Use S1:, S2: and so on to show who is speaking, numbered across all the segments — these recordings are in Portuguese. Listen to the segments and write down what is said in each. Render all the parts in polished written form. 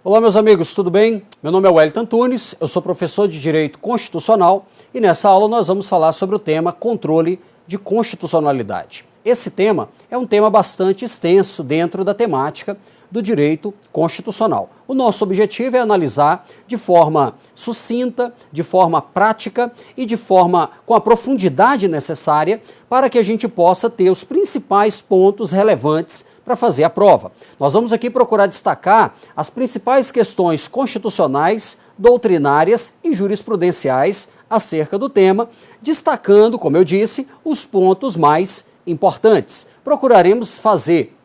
S1: Olá, meus amigos, tudo bem? Meu nome é Wellington Antunes, eu sou professor de Direito Constitucional e nessa aula nós vamos falar sobre o tema controle de constitucionalidade. Esse tema é um tema bastante extenso dentro da temática do direito constitucional. O nosso objetivo é analisar de forma sucinta, de forma prática e de forma com a profundidade necessária para que a gente possa ter os principais pontos relevantes para fazer a prova. Nós vamos aqui procurar destacar as principais questões constitucionais, doutrinárias e jurisprudenciais acerca do tema, destacando, como eu disse, os pontos mais importantes. Procuraremos fazer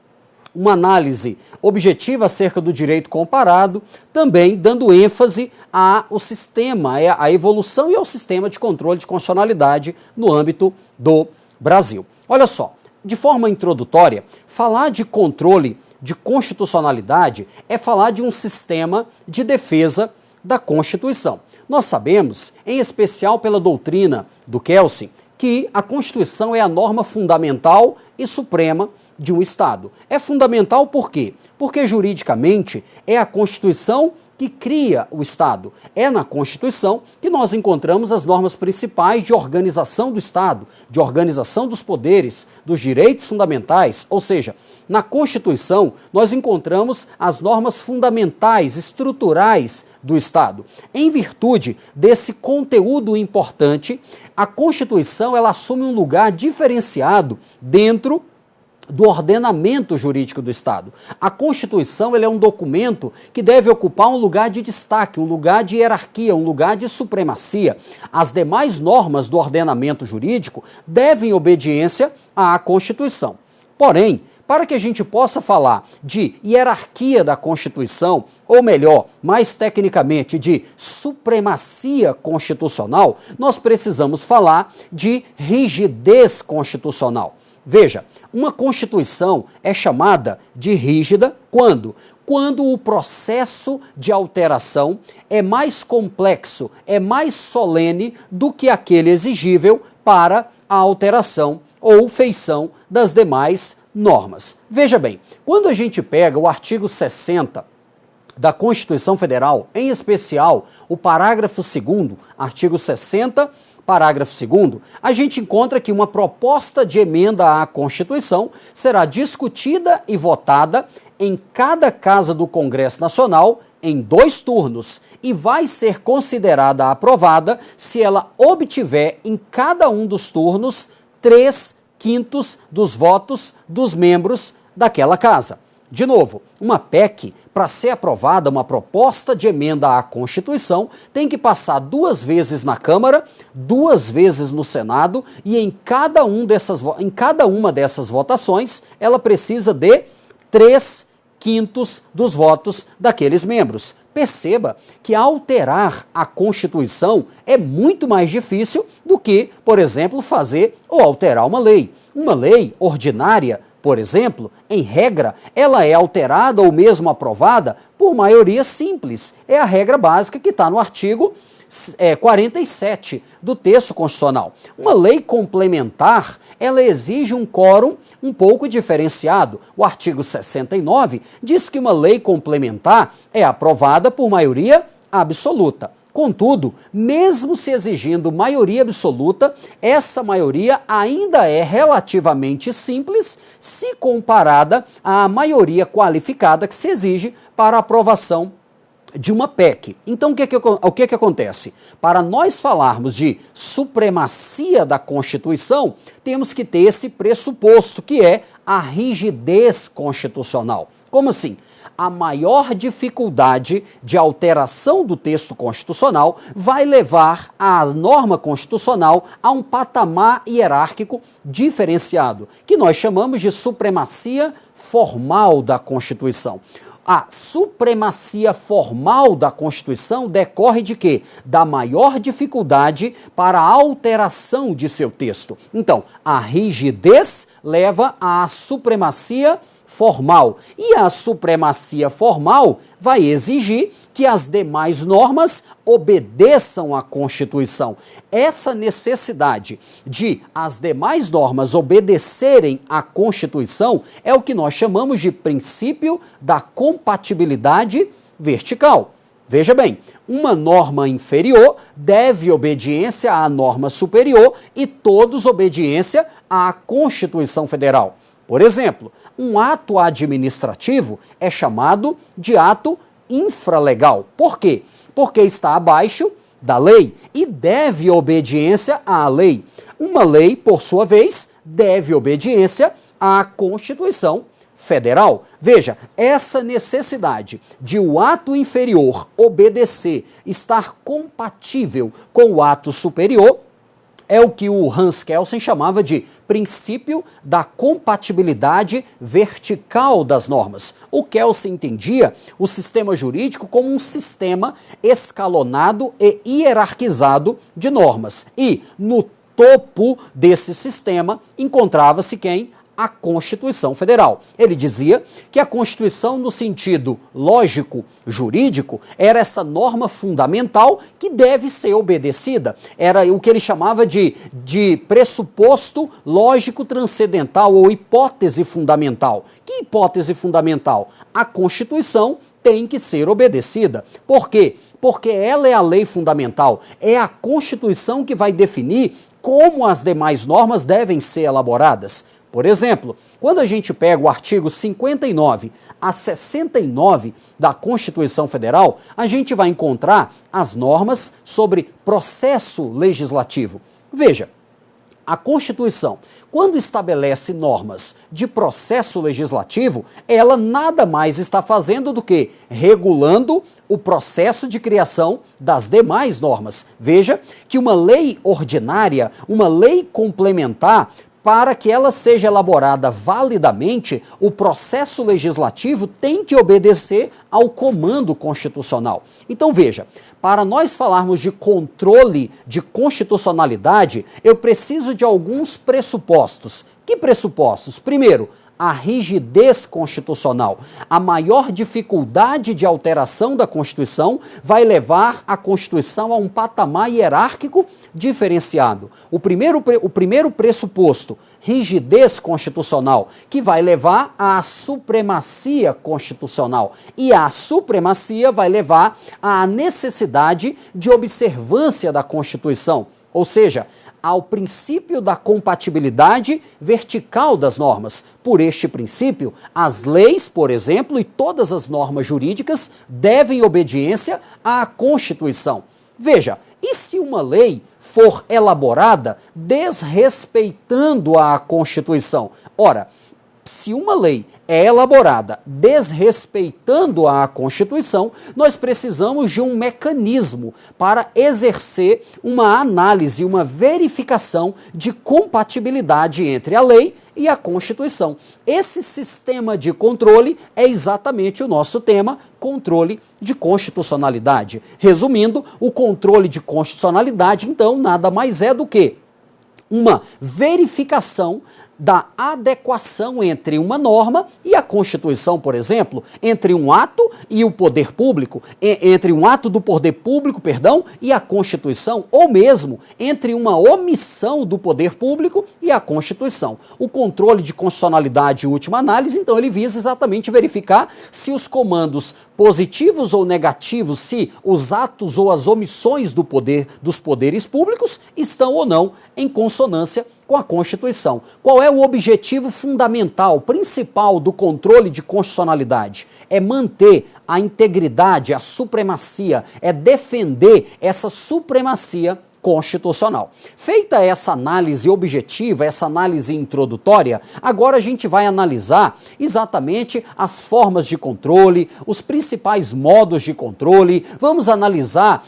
S1: uma análise objetiva acerca do direito comparado, também dando ênfase ao sistema, à evolução e ao sistema de controle de constitucionalidade no âmbito do Brasil. Olha só, de forma introdutória, falar de controle de constitucionalidade é falar de um sistema de defesa da Constituição. Nós sabemos, em especial pela doutrina do Kelsen, que a Constituição é a norma fundamental e suprema de um Estado. É fundamental por quê? Porque juridicamente é a Constituição que cria o Estado. É na Constituição que nós encontramos as normas principais de organização do Estado, de organização dos poderes, dos direitos fundamentais, ou seja, na Constituição nós encontramos as normas fundamentais, estruturais do Estado. Em virtude desse conteúdo importante, a Constituição ela assume um lugar diferenciado dentro do ordenamento jurídico do Estado. A Constituição ela é um documento que deve ocupar um lugar de destaque, um lugar de hierarquia, um lugar de supremacia. As demais normas do ordenamento jurídico devem obediência à Constituição. Porém, para que a gente possa falar de hierarquia da Constituição, ou melhor, mais tecnicamente, de supremacia constitucional, nós precisamos falar de rigidez constitucional. Veja, uma Constituição é chamada de rígida quando? Quando o processo de alteração é mais complexo, é mais solene do que aquele exigível para a alteração ou feição das demais normas. Veja bem, quando a gente pega o artigo 60 da Constituição Federal, em especial o parágrafo 2º, artigo 60, parágrafo 2º, a gente encontra que uma proposta de emenda à Constituição será discutida e votada em cada casa do Congresso Nacional em 2 turnos e vai ser considerada aprovada se ela obtiver em cada um dos turnos 3/5 dos votos dos membros daquela casa. De novo, uma PEC, para ser aprovada, uma proposta de emenda à Constituição, tem que passar 2 vezes na Câmara, 2 vezes no Senado, e em cada uma dessas votações, ela precisa de 3/5 dos votos daqueles membros. Perceba que alterar a Constituição é muito mais difícil do que, por exemplo, fazer ou alterar uma lei. Uma lei ordinária, por exemplo, em regra, ela é alterada ou mesmo aprovada por maioria simples. É a regra básica que está no artigo 47 do texto constitucional. Uma lei complementar, ela exige um quórum um pouco diferenciado. O artigo 69 diz que uma lei complementar é aprovada por maioria absoluta. Contudo, mesmo se exigindo maioria absoluta, essa maioria ainda é relativamente simples se comparada à maioria qualificada que se exige para a aprovação de uma PEC. Então, o que acontece? Para nós falarmos de supremacia da Constituição, temos que ter esse pressuposto, que é a rigidez constitucional. Como assim? A maior dificuldade de alteração do texto constitucional vai levar a norma constitucional a um patamar hierárquico diferenciado, que nós chamamos de supremacia formal da Constituição. A supremacia formal da Constituição decorre de quê? Da maior dificuldade para a alteração de seu texto. Então, a rigidez leva à supremacia formal. E a supremacia formal vai exigir que as demais normas obedeçam à Constituição. Essa necessidade de as demais normas obedecerem à Constituição é o que nós chamamos de princípio da compatibilidade vertical. Veja bem, uma norma inferior deve obediência à norma superior e todos obediência à Constituição Federal. Por exemplo, um ato administrativo é chamado de ato infralegal. Por quê? Porque está abaixo da lei e deve obediência à lei. Uma lei, por sua vez, deve obediência à Constituição Federal. Veja, essa necessidade de o ato inferior obedecer, estar compatível com o ato superior, é o que o Hans Kelsen chamava de princípio da compatibilidade vertical das normas. O Kelsen entendia o sistema jurídico como um sistema escalonado e hierarquizado de normas. E no topo desse sistema encontrava-se quem? A Constituição Federal. Ele dizia que a Constituição, no sentido lógico, jurídico, era essa norma fundamental que deve ser obedecida. Era o que ele chamava de pressuposto lógico transcendental ou hipótese fundamental. Que hipótese fundamental? A Constituição tem que ser obedecida. Por quê? Porque ela é a lei fundamental. É a Constituição que vai definir como as demais normas devem ser elaboradas. Por exemplo, quando a gente pega o artigo 59 a 69 da Constituição Federal, a gente vai encontrar as normas sobre processo legislativo. Veja, a Constituição, quando estabelece normas de processo legislativo, ela nada mais está fazendo do que regulando o processo de criação das demais normas. Veja que uma lei ordinária, uma lei complementar, para que ela seja elaborada validamente, o processo legislativo tem que obedecer ao comando constitucional. Então veja, para nós falarmos de controle de constitucionalidade, eu preciso de alguns pressupostos. Que pressupostos? Primeiro, a rigidez constitucional. A maior dificuldade de alteração da Constituição vai levar a Constituição a um patamar hierárquico diferenciado. O primeiro pressuposto, rigidez constitucional, que vai levar à supremacia constitucional. E a supremacia vai levar à necessidade de observância da Constituição. Ou seja, ao princípio da compatibilidade vertical das normas. Por este princípio, as leis, por exemplo, e todas as normas jurídicas devem obediência à Constituição. Veja, e se uma lei for elaborada desrespeitando a Constituição? Ora, se uma lei é elaborada desrespeitando a Constituição, nós precisamos de um mecanismo para exercer uma análise, uma verificação de compatibilidade entre a lei e a Constituição. Esse sistema de controle é exatamente o nosso tema, controle de constitucionalidade. Resumindo, o controle de constitucionalidade, então, nada mais é do que uma verificação da adequação entre uma norma e a Constituição, por exemplo, entre um ato e o poder público, entre um ato do poder público, e a Constituição, ou mesmo entre uma omissão do poder público e a Constituição. O controle de constitucionalidade, em última análise, então, ele visa exatamente verificar se os comandos positivos ou negativos, se os atos ou as omissões dos poderes públicos estão ou não em consonância com a Constituição. Qual é o objetivo fundamental, principal do controle de constitucionalidade? É manter a integridade, a supremacia, é defender essa supremacia constitucional. Feita essa análise objetiva, essa análise introdutória, agora a gente vai analisar exatamente as formas de controle, os principais modos de controle, vamos analisar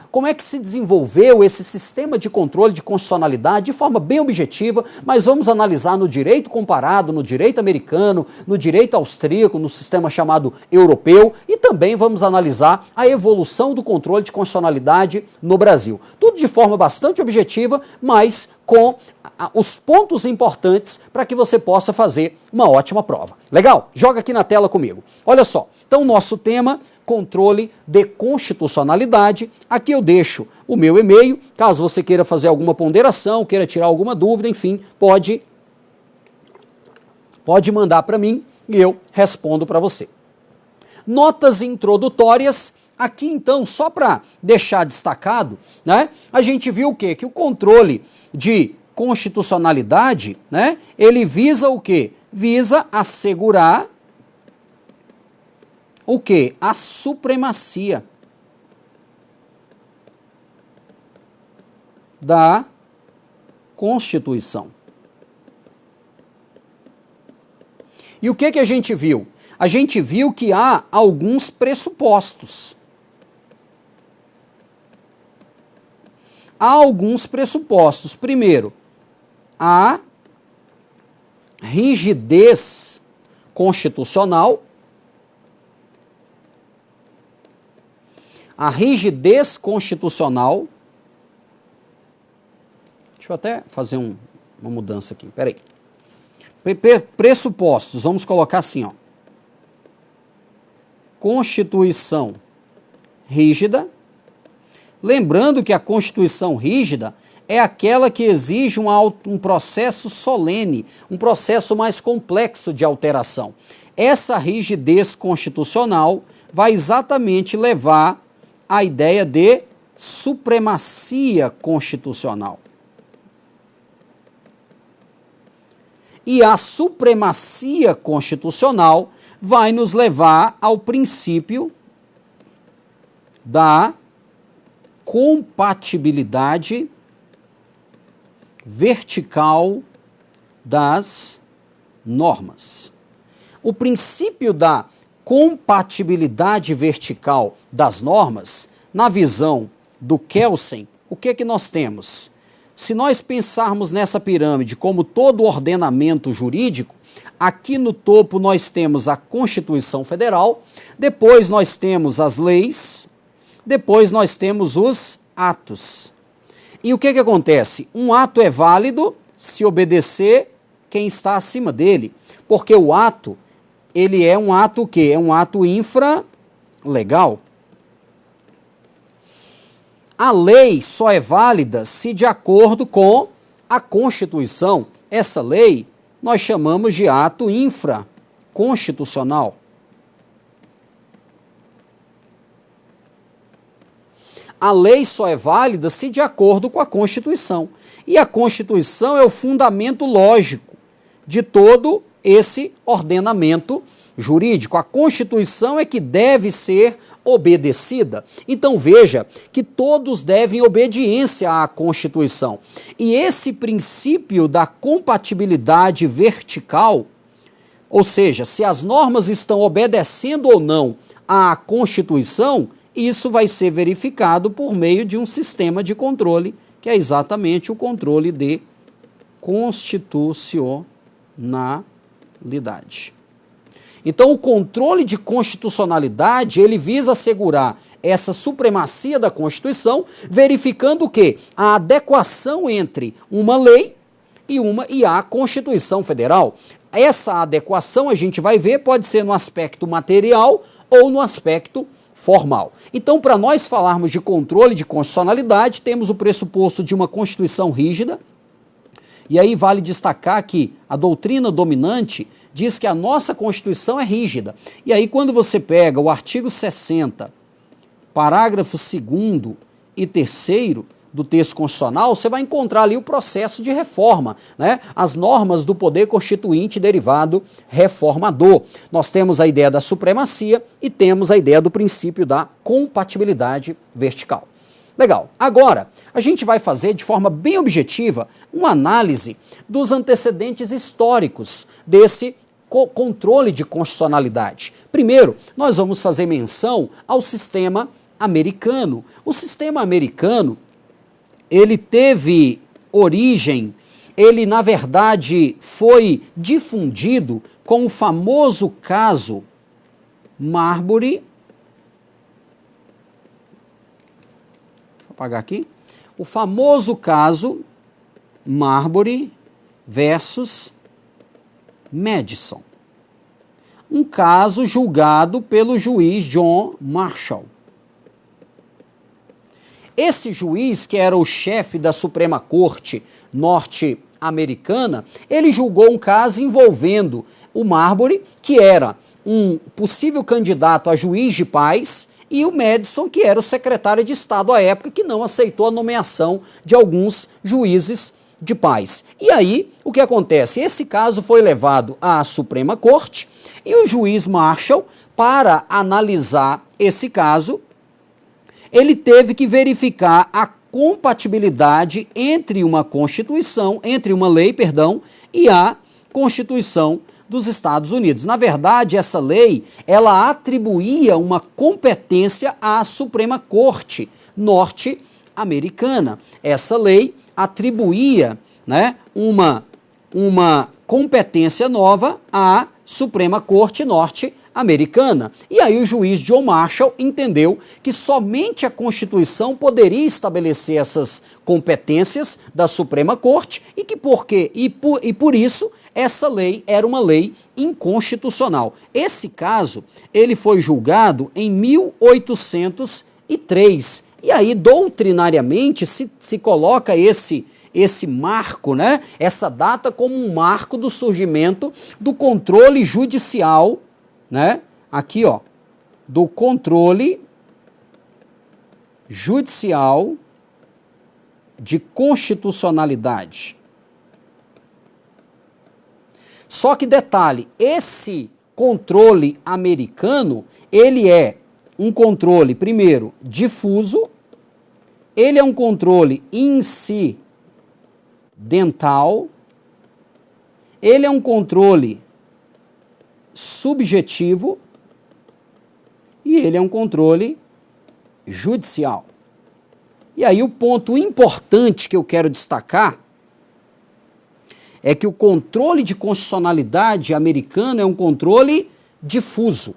S1: como é que se desenvolveu esse sistema de controle de constitucionalidade de forma bem objetiva, mas vamos analisar no direito comparado, no direito americano, no direito austríaco, no sistema chamado europeu, e também vamos analisar a evolução do controle de constitucionalidade no Brasil. Tudo de forma bastante objetiva, mas com os pontos importantes para que você possa fazer uma ótima prova. Legal? Joga aqui na tela comigo. Olha só, então nosso tema, controle de constitucionalidade. Aqui eu deixo o meu e-mail, caso você queira fazer alguma ponderação, queira tirar alguma dúvida, enfim, pode mandar para mim e eu respondo para você. Notas introdutórias. Aqui, então, só para deixar destacado, né, a gente viu o quê? Que o controle de constitucionalidade, né, ele visa o quê? Visa assegurar o quê? A supremacia da Constituição. E o que a gente viu? A gente viu que há alguns pressupostos. Há alguns pressupostos. Primeiro, a rigidez constitucional. A rigidez constitucional. Deixa eu até fazer uma mudança aqui. Peraí. Pressupostos. Vamos colocar assim, ó. Constituição rígida. Lembrando que a Constituição rígida é aquela que exige um processo solene, um processo mais complexo de alteração. Essa rigidez constitucional vai exatamente levar à ideia de supremacia constitucional. E a supremacia constitucional vai nos levar ao princípio da compatibilidade vertical das normas. O princípio da compatibilidade vertical das normas, na visão do Kelsen, o que nós temos? Se nós pensarmos nessa pirâmide como todo ordenamento jurídico, aqui no topo nós temos a Constituição Federal, depois nós temos as leis, depois nós temos os atos. E o que acontece? Um ato é válido se obedecer quem está acima dele, porque o ato, ele é um ato o quê? É um ato infralegal. A lei só é válida se de acordo com a Constituição. Essa lei nós chamamos de ato infraconstitucional. A lei só é válida se de acordo com a Constituição. E a Constituição é o fundamento lógico de todo esse ordenamento jurídico. A Constituição é que deve ser obedecida. Então veja que todos devem obediência à Constituição. E esse princípio da compatibilidade vertical, ou seja, se as normas estão obedecendo ou não à Constituição, isso vai ser verificado por meio de um sistema de controle, que é exatamente o controle de constitucionalidade. Então, o controle de constitucionalidade, ele visa assegurar essa supremacia da Constituição, verificando o quê? A adequação entre uma lei e a Constituição Federal. Essa adequação, a gente vai ver, pode ser no aspecto material ou no aspecto formal. Então, para nós falarmos de controle de constitucionalidade, temos o pressuposto de uma Constituição rígida, e aí vale destacar que a doutrina dominante diz que a nossa Constituição é rígida. E aí quando você pega o artigo 60, parágrafo 2º e 3º do texto constitucional, você vai encontrar ali o processo de reforma, né? As normas do poder constituinte derivado reformador. Nós temos a ideia da supremacia e temos a ideia do princípio da compatibilidade vertical. Legal. Agora, a gente vai fazer de forma bem objetiva uma análise dos antecedentes históricos desse controle de constitucionalidade. Primeiro, nós vamos fazer menção ao sistema americano. O sistema americano, ele teve origem, ele na verdade foi difundido com o famoso caso Marbury. Deixa eu apagar aqui. O famoso caso Marbury versus Madison. Um caso julgado pelo juiz John Marshall. Esse juiz, que era o chefe da Suprema Corte norte-americana, ele julgou um caso envolvendo o Marbury, que era um possível candidato a juiz de paz, e o Madison, que era o secretário de Estado à época, que não aceitou a nomeação de alguns juízes de paz. E aí, o que acontece? Esse caso foi levado à Suprema Corte e o juiz Marshall, para analisar esse caso, ele teve que verificar a compatibilidade entre uma Constituição, entre uma lei, perdão, e a Constituição dos Estados Unidos. Na verdade, essa lei, ela atribuía uma competência à Suprema Corte norte-americana. Essa lei atribuía, né, uma competência nova à Suprema Corte norte-americana. E aí o juiz John Marshall entendeu que somente a Constituição poderia estabelecer essas competências da Suprema Corte e que por isso essa lei era uma lei inconstitucional. Esse caso, ele foi julgado em 1803. E aí, doutrinariamente, se coloca esse marco, né? Essa data como um marco do surgimento do controle judicial, né? Aqui, ó, do controle judicial de constitucionalidade. Só que detalhe, esse controle americano, ele é um controle, primeiro, difuso, ele é um controle incidental, ele é um controle subjetivo e ele é um controle judicial. E aí o ponto importante que eu quero destacar é que o controle de constitucionalidade americano é um controle difuso.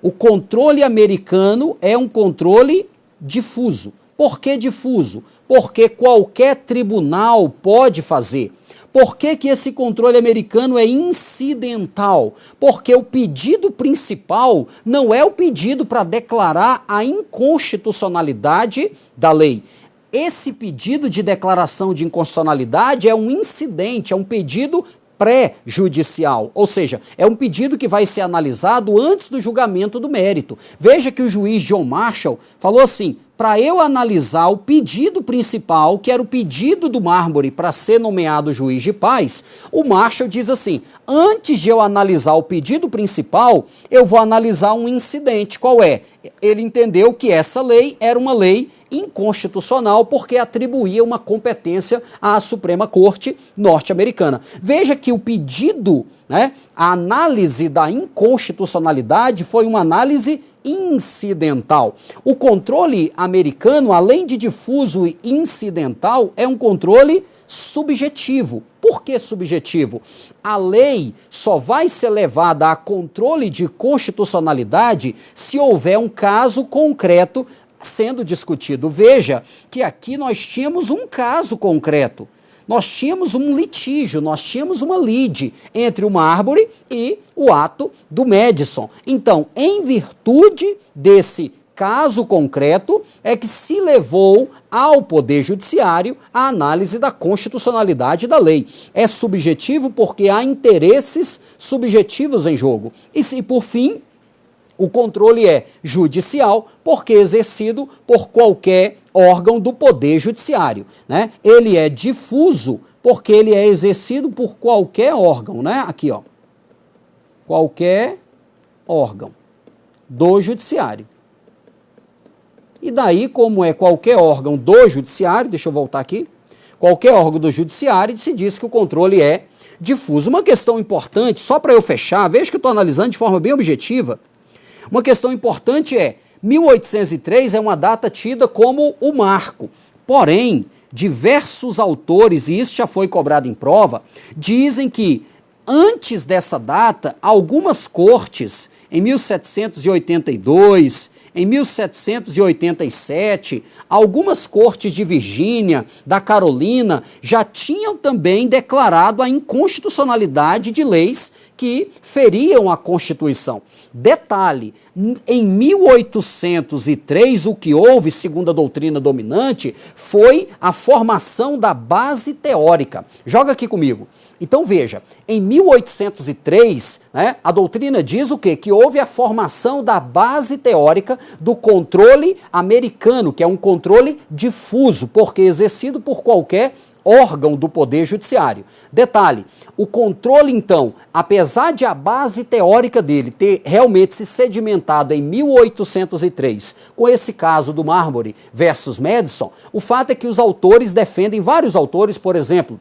S1: O controle americano é um controle difuso. Por que difuso? Porque qualquer tribunal pode fazer. Por que esse controle americano é incidental? Porque o pedido principal não é o pedido para declarar a inconstitucionalidade da lei. Esse pedido de declaração de inconstitucionalidade é um incidente, é um pedido pré-judicial, ou seja, é um pedido que vai ser analisado antes do julgamento do mérito. Veja que o juiz John Marshall falou assim, para eu analisar o pedido principal, que era o pedido do Marbury para ser nomeado juiz de paz, o Marshall diz assim, antes de eu analisar o pedido principal, eu vou analisar um incidente. Qual é? Ele entendeu que essa lei era uma lei inconstitucional porque atribuía uma competência à Suprema Corte norte-americana. Veja que o pedido, né, a análise da inconstitucionalidade foi uma análise incidental. O controle americano, além de difuso e incidental, é um controle subjetivo. Por que subjetivo? A lei só vai ser levada a controle de constitucionalidade se houver um caso concreto sendo discutido. Veja que aqui nós tínhamos um caso concreto. Nós tínhamos um litígio, nós tínhamos uma lide entre o Marbury e o ato do Madison. Então, em virtude desse caso concreto, é que se levou ao Poder Judiciário a análise da constitucionalidade da lei. É subjetivo porque há interesses subjetivos em jogo. E por fim, o controle é judicial porque é exercido por qualquer órgão do Poder Judiciário, né? Ele é difuso porque ele é exercido por qualquer órgão, né? Aqui, ó. Qualquer órgão do Judiciário. E daí, como é qualquer órgão do Judiciário, deixa eu voltar aqui, qualquer órgão do Judiciário, se diz que o controle é difuso. Uma questão importante, só para eu fechar, veja que eu estou analisando de forma bem objetiva. Uma questão importante é, 1803 é uma data tida como o marco, porém, diversos autores, e isso já foi cobrado em prova, dizem que antes dessa data, algumas cortes, em 1782, em 1787, algumas cortes de Virgínia, da Carolina, já tinham também declarado a inconstitucionalidade de leis que feriam a Constituição. Detalhe, em 1803 o que houve, segundo a doutrina dominante, foi a formação da base teórica. Joga aqui comigo. Então veja, em 1803, né, a doutrina diz o quê? Que houve a formação da base teórica do controle americano, que é um controle difuso, porque exercido por qualquer órgão do Poder Judiciário. Detalhe, o controle, então, apesar de a base teórica dele ter realmente se sedimentado em 1803, com esse caso do Marbury versus Madison, o fato é que os autores defendem, vários autores, por exemplo,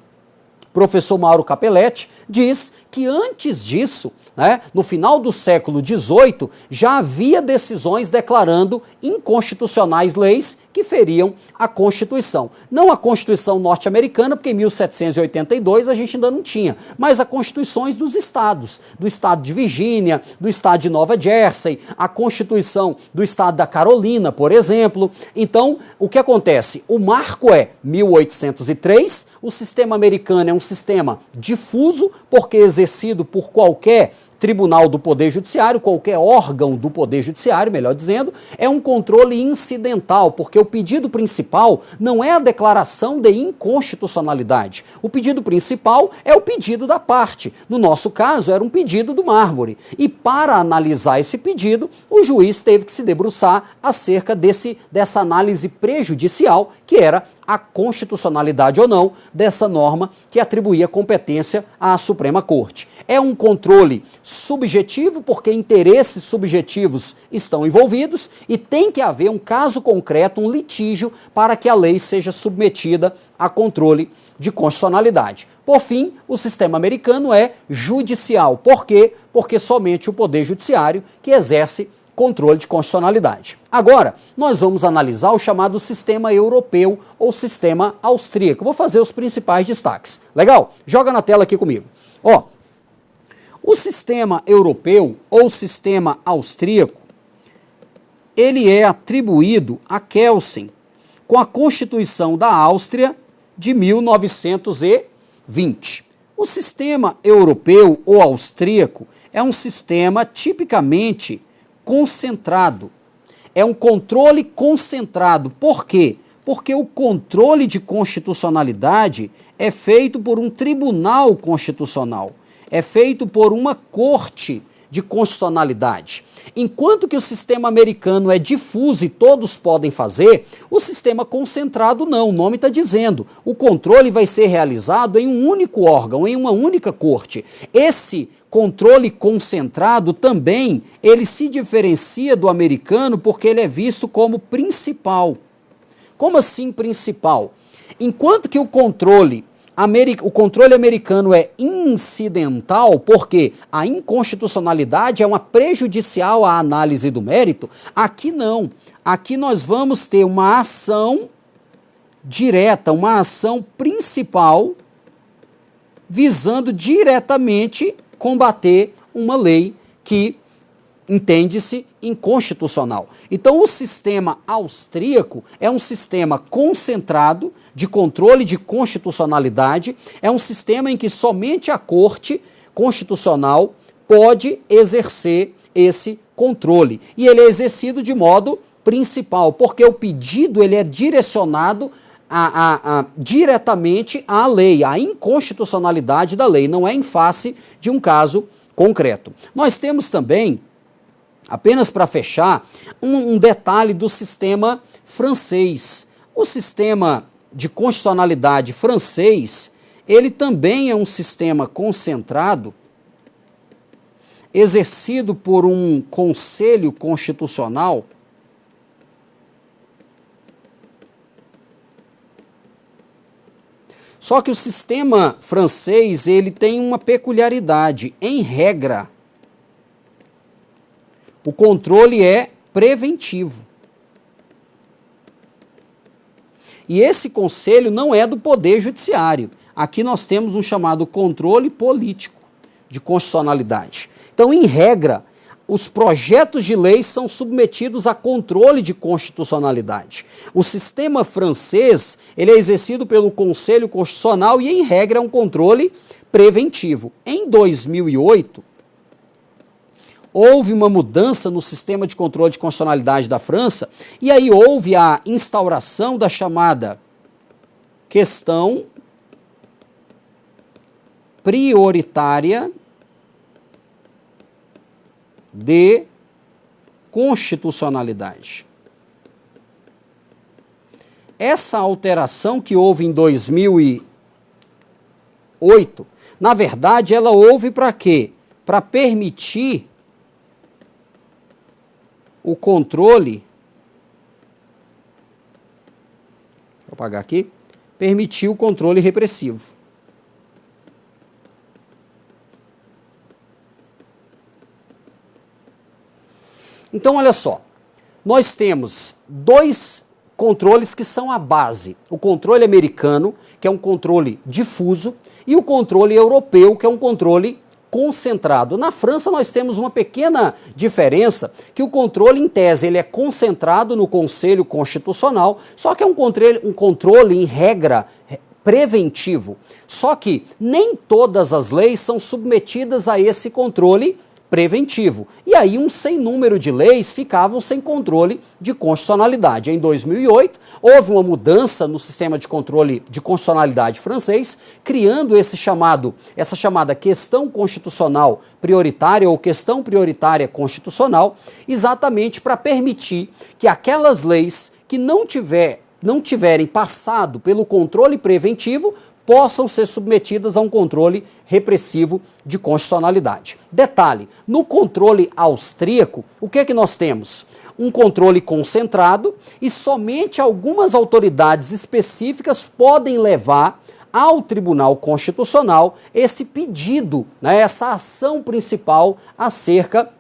S1: professor Mauro Capelletti, diz que antes disso, né, no final do século XVIII, já havia decisões declarando inconstitucionais leis que feriam a Constituição. Não a Constituição norte-americana, porque em 1782 a gente ainda não tinha, mas as constituições dos estados, do estado de Virgínia, do estado de Nova Jersey, a Constituição do estado da Carolina, por exemplo. Então, o que acontece? O marco é 1803, o sistema americano é um sistema difuso, porque é exercido por qualquer tribunal do Poder Judiciário, qualquer órgão do Poder Judiciário, melhor dizendo, é um controle incidental, porque o pedido principal não é a declaração de inconstitucionalidade. O pedido principal é o pedido da parte. No nosso caso, era um pedido do Marbury. E para analisar esse pedido, o juiz teve que se debruçar acerca dessa análise prejudicial, que era a constitucionalidade ou não dessa norma que atribuía competência à Suprema Corte. É um controle subjetivo, porque interesses subjetivos estão envolvidos e tem que haver um caso concreto, um litígio, para que a lei seja submetida a controle de constitucionalidade. Por fim, o sistema americano é judicial. Por quê? Porque somente o Poder Judiciário que exerce controle de constitucionalidade. Agora, nós vamos analisar o chamado sistema europeu ou sistema austríaco. Vou fazer os principais destaques. Legal? Joga na tela aqui comigo. Ó, o sistema europeu ou sistema austríaco, ele é atribuído a Kelsen com a Constituição da Áustria de 1920. O sistema europeu ou austríaco é um sistema tipicamente concentrado. É um controle concentrado. Por quê? Porque o controle de constitucionalidade é feito por um tribunal constitucional. É feito por uma corte de constitucionalidade. Enquanto que o sistema americano é difuso e todos podem fazer, o sistema concentrado não, o nome está dizendo. O controle vai ser realizado em um único órgão, em uma única corte. Esse controle concentrado também, ele se diferencia do americano porque ele é visto como principal. Como assim principal? Enquanto que o controle americano é incidental, porque a inconstitucionalidade é uma prejudicial à análise do mérito, aqui não. Aqui nós vamos ter uma ação direta, uma ação principal, visando diretamente combater uma lei que entende-se inconstitucional. Então, o sistema austríaco é um sistema concentrado de controle de constitucionalidade, é um sistema em que somente a Corte Constitucional pode exercer esse controle. E ele é exercido de modo principal, porque o pedido ele é direcionado diretamente à lei, à inconstitucionalidade da lei, não é em face de um caso concreto. Nós temos também, apenas para fechar, um detalhe do sistema francês. O sistema de constitucionalidade francês, ele também é um sistema concentrado, exercido por um conselho constitucional, só que o sistema francês, ele tem uma peculiaridade. Em regra, o controle é preventivo. E esse conselho não é do Poder Judiciário. Aqui nós temos um chamado controle político de constitucionalidade. Então, em regra, os projetos de lei são submetidos a controle de constitucionalidade. O sistema francês, ele é exercido pelo Conselho Constitucional e, em regra, é um controle preventivo. Em 2008, houve uma mudança no sistema de controle de constitucionalidade da França, e aí houve a instauração da chamada questão prioritária de constitucionalidade. Essa alteração que houve em 2008, na verdade, ela houve para quê? Para permitir o controle, vou apagar aqui, permitir o controle repressivo. Então, olha só, nós temos dois controles que são a base. O controle americano, que é um controle difuso, e o controle europeu, que é um controle concentrado. Na França, nós temos uma pequena diferença, que o controle, em tese, ele é concentrado no Conselho Constitucional, só que é um controle em regra, preventivo. Só que nem todas as leis são submetidas a esse controle preventivo. E aí um sem número de leis ficavam sem controle de constitucionalidade. Em 2008, houve uma mudança no sistema de controle de constitucionalidade francês, criando essa chamada questão constitucional prioritária ou questão prioritária constitucional, exatamente para permitir que aquelas leis que não tiverem passado pelo controle preventivo possam ser submetidas a um controle repressivo de constitucionalidade. Detalhe, no controle austríaco, o que é que nós temos? Um controle concentrado e somente algumas autoridades específicas podem levar ao Tribunal Constitucional esse pedido, né, essa ação principal acerca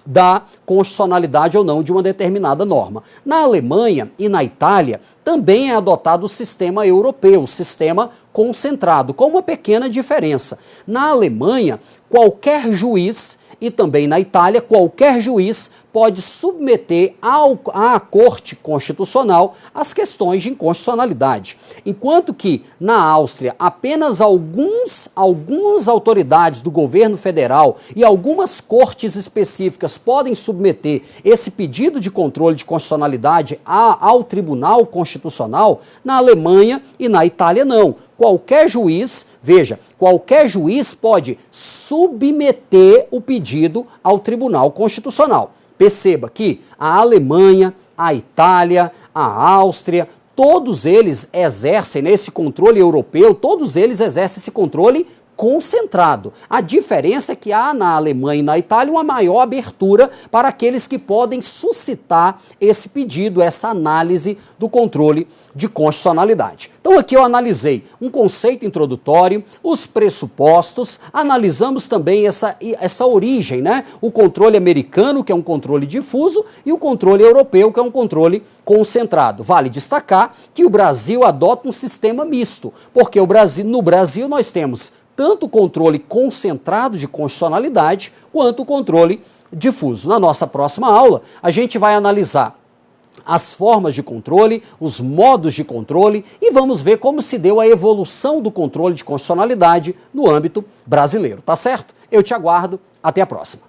S1: da constitucionalidade ou não de uma determinada norma. Na Alemanha e na Itália também é adotado o sistema europeu, o sistema concentrado, com uma pequena diferença. Na Alemanha, qualquer juiz, e também na Itália, qualquer juiz pode submeter à Corte Constitucional as questões de inconstitucionalidade. Enquanto que na Áustria apenas algumas autoridades do governo federal e algumas cortes específicas podem submeter esse pedido de controle de constitucionalidade ao Tribunal Constitucional, na Alemanha e na Itália não. Qualquer juiz, veja, qualquer juiz pode submeter o pedido ao Tribunal Constitucional. Perceba que a Alemanha, a Itália, a Áustria, todos eles exercem nesse controle europeu, todos eles exercem esse controle concentrado. A diferença é que há na Alemanha e na Itália uma maior abertura para aqueles que podem suscitar esse pedido, essa análise do controle de constitucionalidade. Então aqui eu analisei um conceito introdutório, os pressupostos, analisamos também essa origem, né? O controle americano, que é um controle difuso, e o controle europeu, que é um controle concentrado. Vale destacar que o Brasil adota um sistema misto, porque no Brasil nós temos tanto o controle concentrado de constitucionalidade quanto o controle difuso. Na nossa próxima aula, a gente vai analisar as formas de controle, os modos de controle e vamos ver como se deu a evolução do controle de constitucionalidade no âmbito brasileiro, tá certo? Eu te aguardo, até a próxima.